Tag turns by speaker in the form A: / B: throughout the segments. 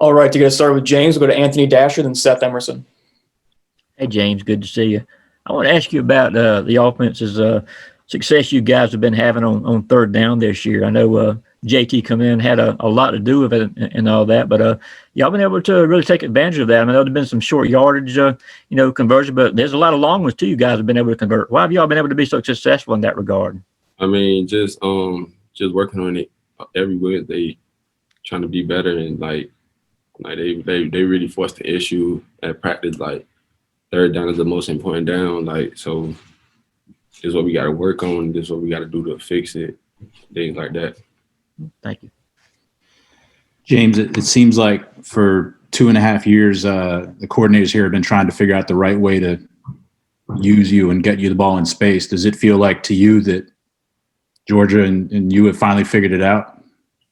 A: All right, to get us started with James, we'll go to Anthony Dasher, then Seth Emerson.
B: Hey, James, good to see you. I want to ask you about the offense's success you guys have been having on third down this year. I know JT come in, had a lot to do with it and all that, but y'all been able to really take advantage of that. I mean, there's been some short yardage, conversion, but there's a lot of long ones too you guys have been able to convert. Why have y'all been able to be so successful in that regard?
C: I mean, just working on it every Wednesday, trying to be better, and they really forced the issue at practice. Like, third down is the most important down. Like, so this is what we got to work on. This is what we got to do to fix it. Things like that.
B: Thank you.
D: James, it seems like for 2.5 years, the coordinators here have been trying to figure out the right way to use you and get you the ball in space. Does it feel like to you that Georgia and you have finally figured it out?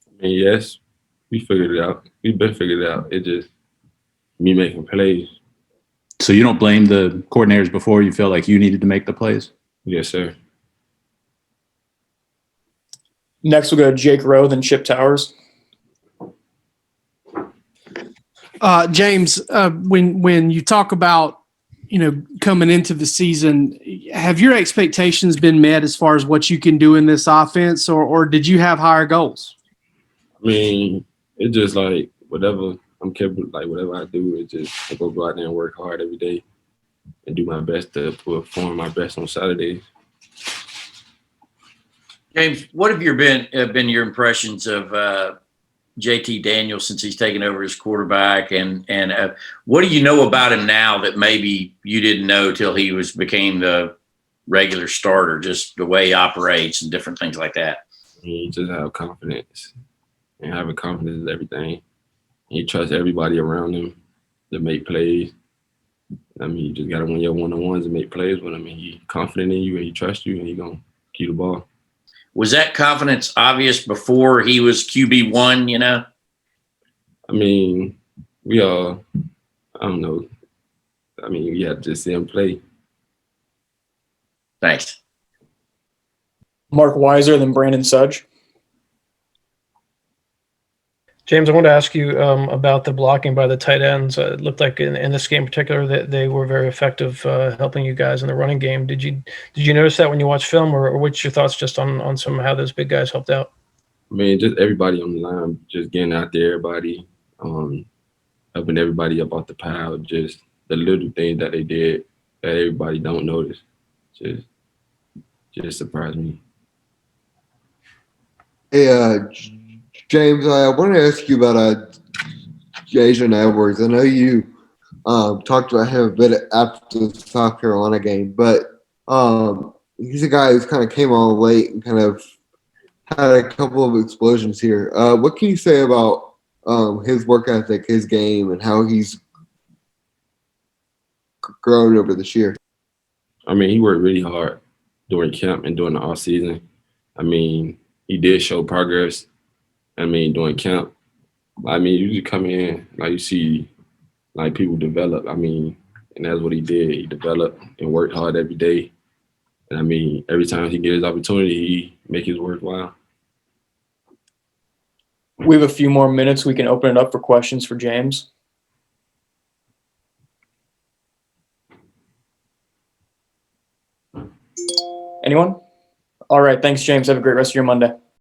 C: I mean, yes, we figured it out. We've been figured it out. It just me making plays.
D: So you don't blame the coordinators before? You feel like you needed to make the plays?
C: Yes, sir.
A: Next, we'll go to Jake Rowe, then Chip Towers.
E: James, when you talk about, coming into the season, have your expectations been met as far as what you can do in this offense, or did you have higher goals?
C: I mean, it's just like whatever I'm capable, like whatever I do, it's just I go out there and work hard every day and do my best to perform my best on Saturdays.
F: James, what have been your impressions of JT Daniels since he's taken over as quarterback, and what do you know about him now that maybe you didn't know till he became the regular starter, just the way he operates and different things like that?
C: You just have confidence, and having confidence is everything. You trust everybody around him to make plays. I mean, you just got to win your one-on-ones and make plays with him. And he's confident in you, and he trusts you, and he's going to keep the ball.
F: Was that confidence obvious before he was QB1,
C: I mean, we all, I don't know. I mean, you have to just see him play.
F: Thanks.
A: Mark Weiser, then Brandon Sudge.
G: James, I wanted to ask you about the blocking by the tight ends. It looked like in this game in particular that they were very effective helping you guys in the running game. Did you notice that when you watch film, or what's your thoughts just on some how those big guys helped out?
C: I mean, just everybody on the line, just getting out there, everybody, helping everybody up off the pile, just the little things that they did that everybody don't notice. Just surprised me.
H: Hey, James, I want to ask you about Jason Edwards. I know you talked about him a bit after the South Carolina game, but he's a guy who's kind of came on late and kind of had a couple of explosions here. What can you say about his work ethic, his game, and how he's grown over this year?
C: I mean, he worked really hard during camp and during the off season. I mean, he did show progress. I mean, during camp, I mean, you just come in, like you see, like people develop. I mean, and that's what he did. He developed and worked hard every day. And I mean, every time he gets his opportunity, he make his worthwhile.
A: We have a few more minutes. We can open it up for questions for James. Anyone? All right. Thanks, James. Have a great rest of your Monday.